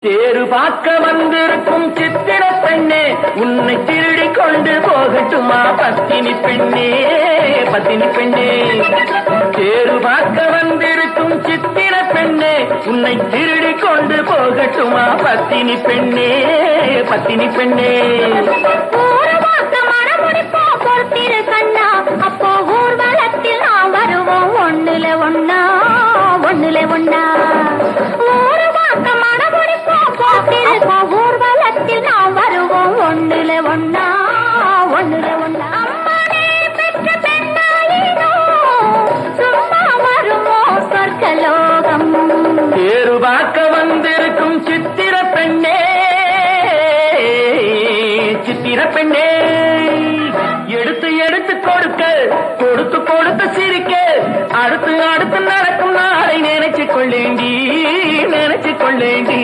தேரு பார்க்க வந்திருக்கும் சித்திர பெண்ணே, உன்னை திருடி கொண்டு போகட்டுமா பத்தினி பெண்ணே, பத்தினி பெண்ணே. தேரு பார்க்க வந்திருக்கும் சித்திர பெண்ணே, உன்னை திருடி கொண்டு போகட்டுமா பத்தினி பெண்ணே, பத்தினி பெண்ணே. அப்போ ஊர்வலத்தில் நாம் வருவோம் ஒண்ணுல ஒண்ணா, ஒண்ணுல ஒண்ணா. ஊர்வலத்தில் நாம் வருவோம் ஒண்ணுல ஒண்ணா, ஒண்ணுல ஒண்ணா. அம்மானே பெற்ற பெண்ணாயினோ சும்மா வருமோ சொர்க்கலோகம். தேரு பார்க்க வந்திருக்கும் சித்திர பெண்ணே, சித்திர பெண்ணே. எடுத்து எடுத்து கொடுக்க, கொடுத்து கொடுத்து சிரிக்க, அடுத்து அடுத்து நடக்கும் நாளை நினைச்சு கொள்ளேண்டி, நினைச்சு கொள்ளேண்டி.